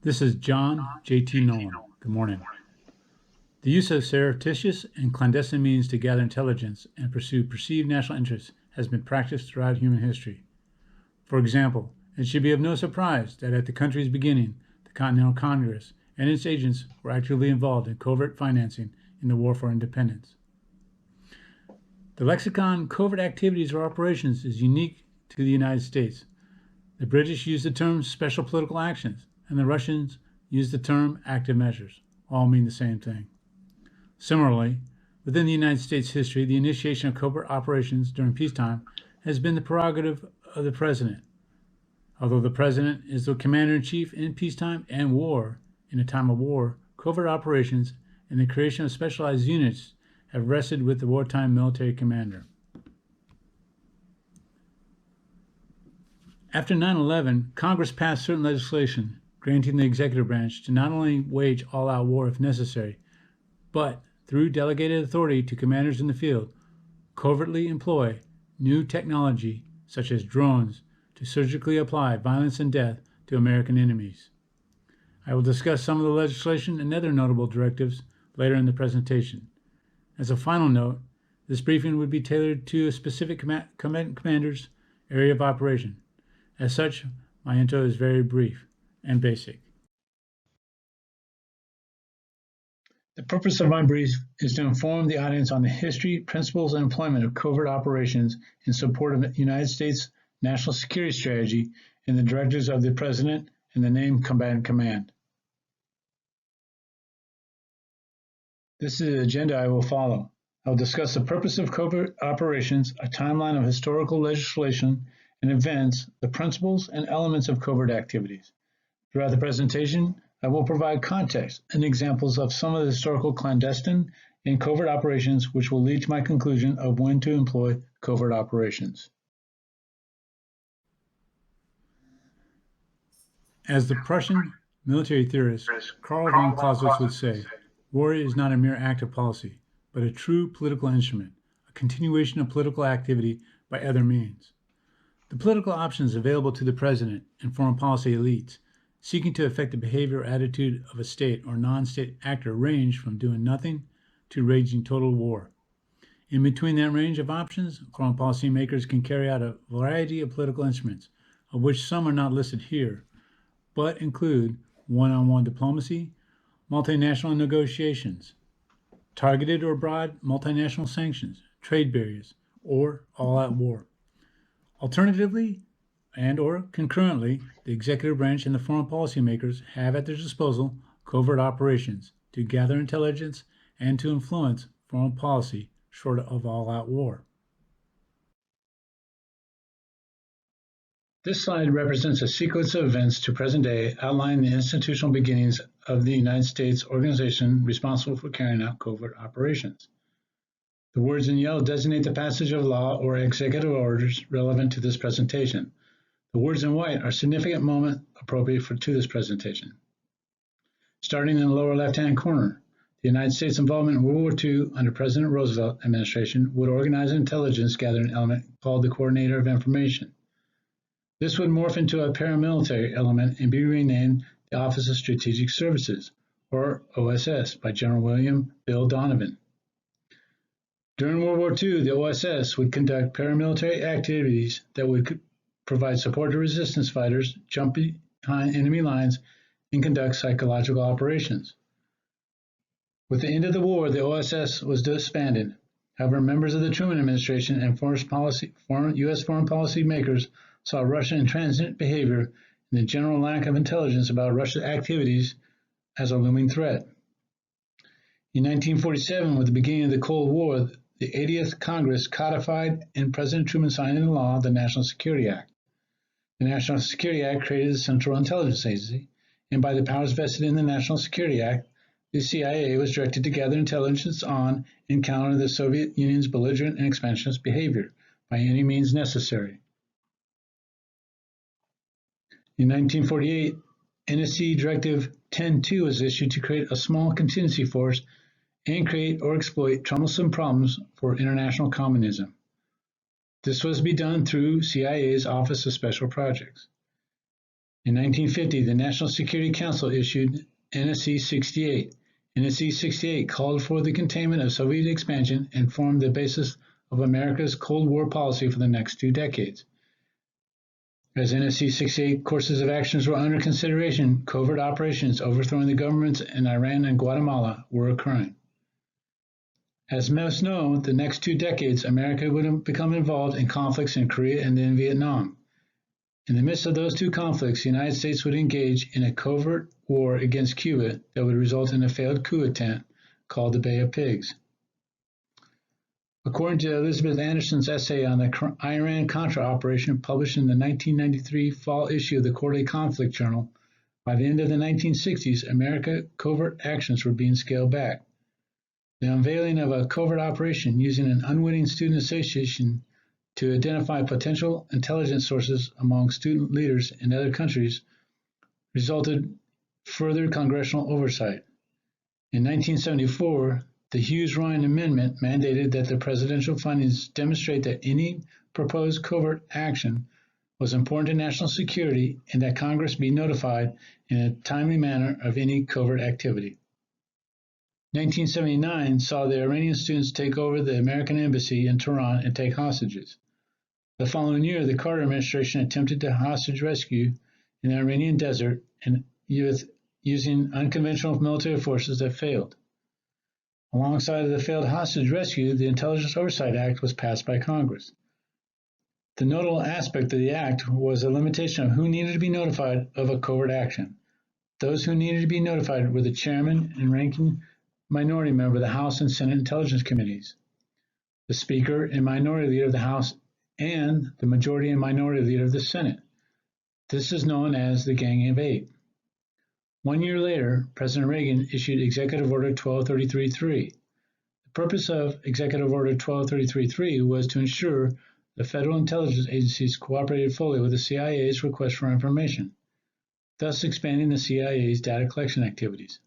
This is John J.T. Nolan. Good morning. The use of surreptitious and clandestine means to gather intelligence and pursue perceived national interests has been practiced throughout human history. For example, it should be of no surprise that at the country's beginning, the Continental Congress and its agents were actively involved in covert financing in the War for Independence. The lexicon covert activities or operations is unique to the United States. The British used the term special political actions, and the Russians used the term active measures. All mean the same thing. Similarly, within the United States history, the initiation of covert operations during peacetime has been the prerogative of the president. Although the president is the commander-in-chief in peacetime and war, in a time of war, covert operations and the creation of specialized units have rested with the wartime military commander. After 9/11, Congress passed certain legislation granting the executive branch to not only wage all-out war if necessary, but, through delegated authority to commanders in the field, covertly employ new technology, such as drones, to surgically apply violence and death to American enemies. I will discuss some of the legislation and other notable directives later in the presentation. As a final note, this briefing would be tailored to a specific commander's area of operation. As such, my intro is very brief and basic. The purpose of my brief is to inform the audience on the history, principles, and employment of covert operations in support of the United States national security strategy and the directives of the President and the name Combatant Command. This is the agenda I will follow. I will discuss the purpose of covert operations, a timeline of historical legislation and events, the principles and elements of covert activities. Throughout the presentation, I will provide context and examples of some of the historical clandestine and covert operations which will lead to my conclusion of when to employ covert operations. As the Prussian military theorist Karl von Clausewitz would say, war is not a mere act of policy, but a true political instrument, a continuation of political activity by other means. The political options available to the president and foreign policy elites seeking to affect the behavior or attitude of a state or non-state actor range from doing nothing to waging total war. In between that range of options, foreign policy makers can carry out a variety of political instruments, of which some are not listed here, but include one-on-one diplomacy, multinational negotiations, targeted or broad multinational sanctions, trade barriers, or all-out war. Alternatively, and or concurrently, the executive branch and the foreign policy makers have at their disposal covert operations to gather intelligence and to influence foreign policy short of all-out war. This slide represents a sequence of events to present day outlining the institutional beginnings of the United States organization responsible for carrying out covert operations. The words in yellow designate the passage of law or executive orders relevant to this presentation. The words in white are significant moment appropriate to this presentation. Starting in the lower left-hand corner, the United States involvement in World War II under President Roosevelt administration would organize an intelligence gathering element called the Coordinator of Information. This would morph into a paramilitary element and be renamed the Office of Strategic Services, or OSS, by General William Bill Donovan. During World War II, the OSS would conduct paramilitary activities that would provide support to resistance fighters, jump behind enemy lines, and conduct psychological operations. With the end of the war, the OSS was disbanded. However, members of the Truman administration and U.S. foreign policy makers saw Russian intransigent behavior and the general lack of intelligence about Russia's activities as a looming threat. In 1947, with the beginning of the Cold War, the 80th Congress codified and President Truman signed into law the National Security Act. The National Security Act created the Central Intelligence Agency, and by the powers vested in the National Security Act, the CIA was directed to gather intelligence on and counter the Soviet Union's belligerent and expansionist behavior by any means necessary. In 1948, NSC Directive 10-2 was issued to create a small contingency force and create or exploit troublesome problems for international communism. This was to be done through CIA's Office of Special Projects. In 1950, the National Security Council issued NSC 68. NSC 68 called for the containment of Soviet expansion and formed the basis of America's Cold War policy for the next 2 decades. As NSC 68 courses of actions were under consideration, covert operations overthrowing the governments in Iran and Guatemala were occurring. As most know, the next 2 decades, America would become involved in conflicts in Korea and then Vietnam. In the midst of those 2 conflicts, the United States would engage in a covert war against Cuba that would result in a failed coup attempt called the Bay of Pigs. According to Elizabeth Anderson's essay on the Iran-Contra operation published in the 1993 fall issue of the Quarterly Conflict Journal, by the end of the 1960s, American covert actions were being scaled back. The unveiling of a covert operation using an unwitting student association to identify potential intelligence sources among student leaders in other countries resulted further congressional oversight. In 1974, the Hughes-Ryan Amendment mandated that the presidential findings demonstrate that any proposed covert action was important to national security and that Congress be notified in a timely manner of any covert activity. 1979 saw the Iranian students take over the American embassy in Tehran and take hostages. The following year, the Carter administration attempted to hostage rescue in the Iranian desert and using unconventional military forces that failed. Alongside the failed hostage rescue, the Intelligence Oversight Act was passed by Congress. The notable aspect of the act was a limitation of who needed to be notified of a covert action. Those who needed to be notified were the chairman and ranking minority member of the House and Senate Intelligence Committees, the Speaker and minority leader of the House, and the majority and minority leader of the Senate. This is known as the Gang of Eight. 1 year later, President Reagan issued Executive Order 1233-3. The purpose of Executive Order 1233-3 was to ensure the federal intelligence agencies cooperated fully with the CIA's request for information, thus expanding the CIA's data collection activities.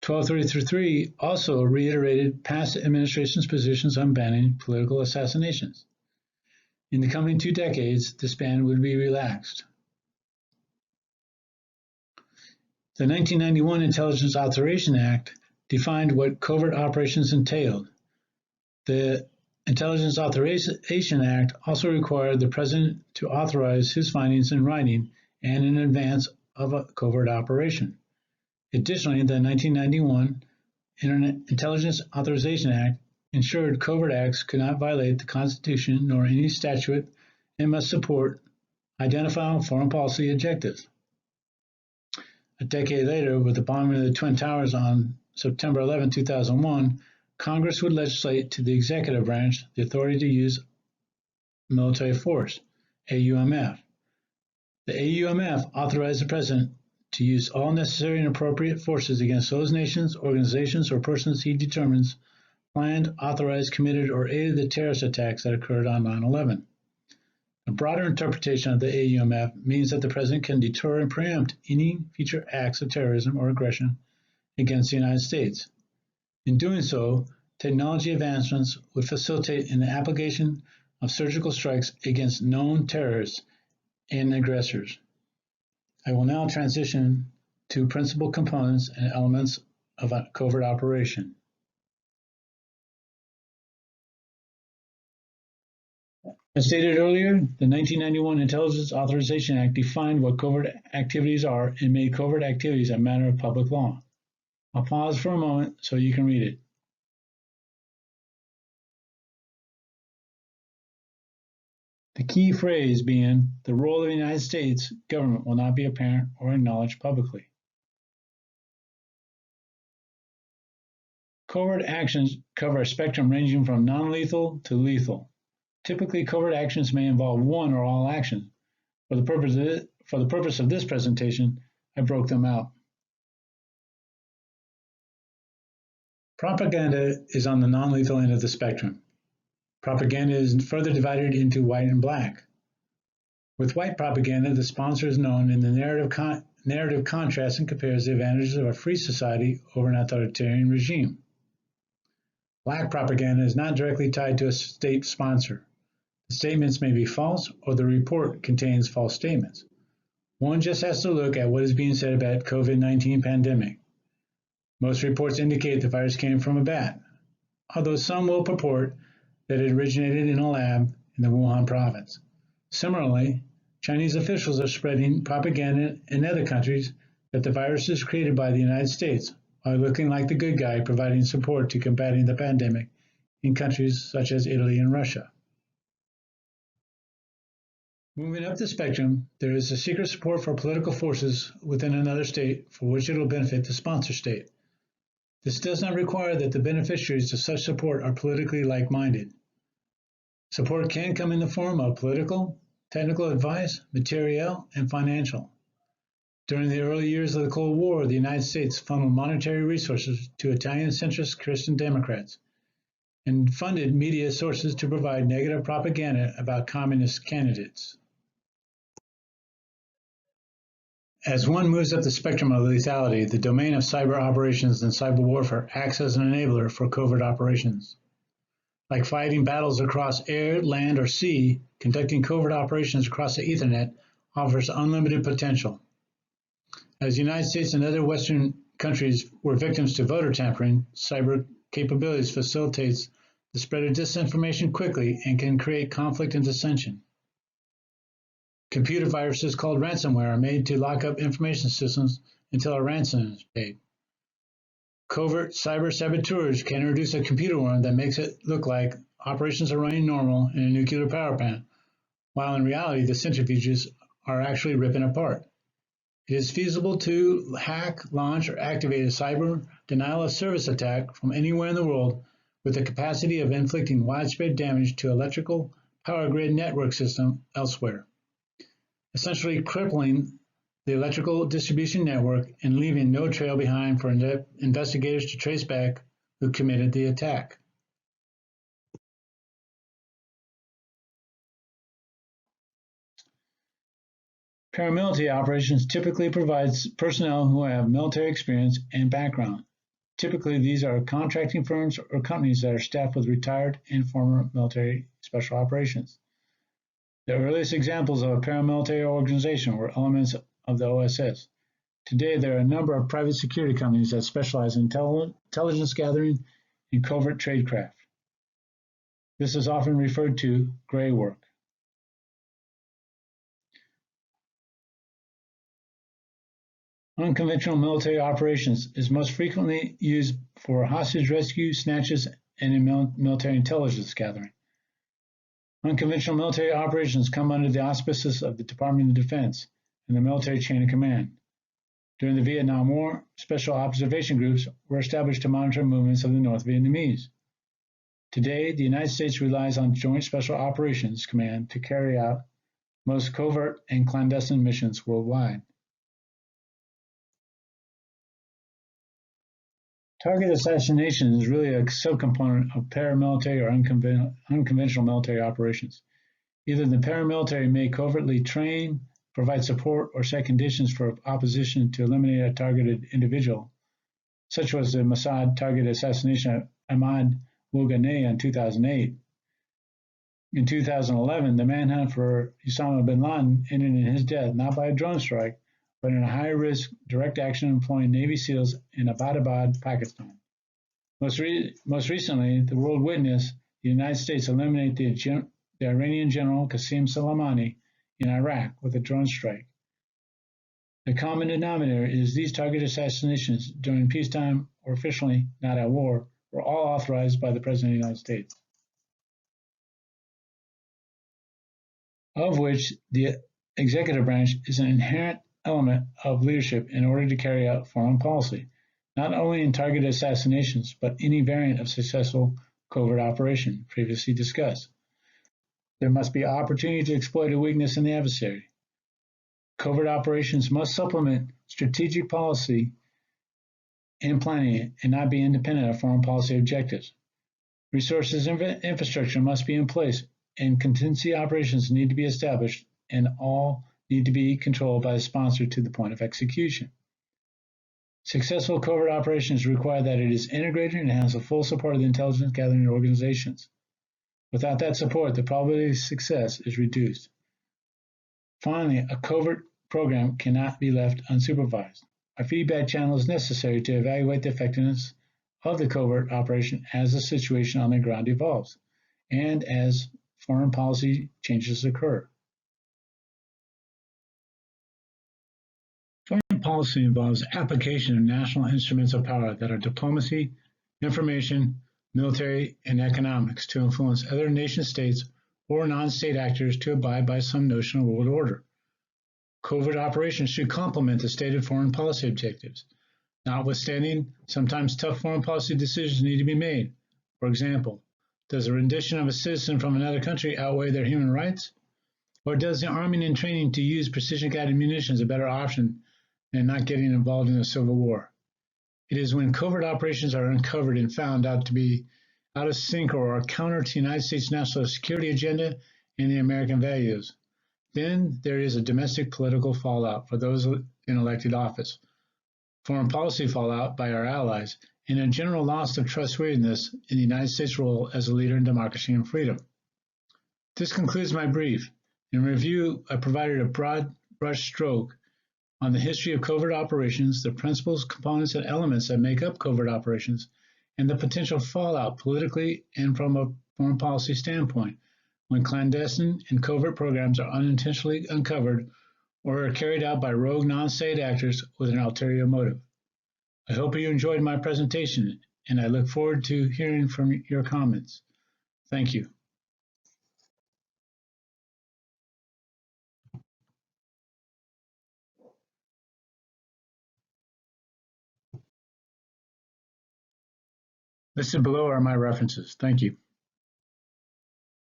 1233-3 also reiterated past administration's positions on banning political assassinations. In the coming 2 decades, this ban would be relaxed. The 1991 Intelligence Authorization Act defined what covert operations entailed. The Intelligence Authorization Act also required the President to authorize his findings in writing and in advance of a covert operation. Additionally, the 1991 Intelligence Authorization Act ensured covert acts could not violate the Constitution nor any statute and must support identifiable foreign policy objectives. A decade later, with the bombing of the Twin Towers on September 11, 2001, Congress would legislate to the executive branch the authority to use military force, AUMF. The AUMF authorized the President to use all necessary and appropriate forces against those nations, organizations, or persons he determines planned, authorized, committed, or aided the terrorist attacks that occurred on 9/11. A broader interpretation of the AUMF means that the President can deter and preempt any future acts of terrorism or aggression against the United States. In doing so, technology advancements would facilitate in the application of surgical strikes against known terrorists and aggressors. I will now transition to principal components and elements of a covert operation. As stated earlier, the 1991 Intelligence Authorization Act defined what covert activities are and made covert activities a matter of public law. I'll pause for a moment so you can read it. The key phrase being, the role of the United States government will not be apparent or acknowledged publicly. Covert actions cover a spectrum ranging from non-lethal to lethal. Typically, covert actions may involve one or all actions. For the purpose of this presentation, I broke them out. Propaganda is on the non-lethal end of the spectrum. Propaganda is further divided into white and black. With white propaganda, the sponsor is known and the narrative contrasts and compares the advantages of a free society over an authoritarian regime. Black propaganda is not directly tied to a state sponsor. The statements may be false or the report contains false statements. One just has to look at what is being said about COVID-19 pandemic. Most reports indicate the virus came from a bat, although some will purport that it originated in a lab in the Wuhan province. Similarly, Chinese officials are spreading propaganda in other countries that the virus is created by the United States, while looking like the good guy providing support to combating the pandemic in countries such as Italy and Russia. Moving up the spectrum, there is a secret support for political forces within another state for which it will benefit the sponsor state. This does not require that the beneficiaries of such support are politically like-minded. Support can come in the form of political, technical advice, material, and financial. During the early years of the Cold War, the United States funneled monetary resources to Italian-centrist Christian Democrats and funded media sources to provide negative propaganda about communist candidates. As one moves up the spectrum of lethality, the domain of cyber operations and cyber warfare acts as an enabler for covert operations. Like fighting battles across air, land, or sea, conducting covert operations across the Ethernet offers unlimited potential. As the United States and other Western countries were victims to voter tampering, cyber capabilities facilitates the spread of disinformation quickly and can create conflict and dissension. Computer viruses called ransomware are made to lock up information systems until a ransom is paid. Covert cyber saboteurs can introduce a computer worm that makes it look like operations are running normal in a nuclear power plant, while in reality the centrifuges are actually ripping apart. It is feasible to hack, launch, or activate a cyber denial-of-service attack from anywhere in the world with the capacity of inflicting widespread damage to electrical power grid network system elsewhere, essentially crippling the electrical distribution network and leaving no trail behind for investigators to trace back who committed the attack. Paramilitary operations typically provides personnel who have military experience and background. Typically, these are contracting firms or companies that are staffed with retired and former military special operations. The earliest examples of a paramilitary organization were elements of the OSS. Today, there are a number of private security companies that specialize in intelligence gathering and covert tradecraft. This is often referred to gray work. Unconventional military operations is most frequently used for hostage rescue, snatches, and in military intelligence gathering. Unconventional military operations come under the auspices of the Department of Defense and the military chain of command. During the Vietnam War, special observation groups were established to monitor movements of the North Vietnamese. Today, the United States relies on Joint Special Operations Command to carry out most covert and clandestine missions worldwide. Target assassination is really a subcomponent of paramilitary or unconventional military operations. Either the paramilitary may covertly train, provide support, or set conditions for opposition to eliminate a targeted individual. Such was the Mossad target assassination of Ahmad Wolganeh in 2008. In 2011, the manhunt for Osama bin Laden ended in his death not by a drone strike, but in a high-risk direct action employing Navy SEALs in Abbottabad, Pakistan. Most recently, the world witnessed the United States eliminate the Iranian general Qasem Soleimani in Iraq with a drone strike. The common denominator is these target assassinations during peacetime or officially not at war were all authorized by the President of the United States, of which the executive branch is an inherent element of leadership in order to carry out foreign policy, not only in targeted assassinations, but any variant of successful covert operation previously discussed. There must be opportunity to exploit a weakness in the adversary. Covert operations must supplement strategic policy and planning and not be independent of foreign policy objectives. Resources and infrastructure must be in place, and contingency operations need to be established, and all need to be controlled by the sponsor to the point of execution. Successful covert operations require that it is integrated and has the full support of the intelligence gathering organizations. Without that support, the probability of success is reduced. Finally, a covert program cannot be left unsupervised. A feedback channel is necessary to evaluate the effectiveness of the covert operation as the situation on the ground evolves and as foreign policy changes occur. Foreign policy involves application of national instruments of power that are diplomacy, information, military, and economics to influence other nation states or non-state actors to abide by some notional world order. Covert operations should complement the stated foreign policy objectives. Notwithstanding, sometimes tough foreign policy decisions need to be made. For example, does the rendition of a citizen from another country outweigh their human rights? Or does the arming and training to use precision-guided munitions a better option than not getting involved in a civil war? It is when covert operations are uncovered and found out to be out of sync or are counter to the United States national security agenda and the American values. Then there is a domestic political fallout for those in elected office, foreign policy fallout by our allies, and a general loss of trustworthiness in the United States' role as a leader in democracy and freedom. This concludes my brief. In review, I provided a broad brush stroke on the history of covert operations, the principles, components, and elements that make up covert operations, and the potential fallout politically and from a foreign policy standpoint when clandestine and covert programs are unintentionally uncovered or are carried out by rogue non-state actors with an ulterior motive. I hope you enjoyed my presentation, and I look forward to hearing from your comments. Thank you. Listed below are my references. Thank you.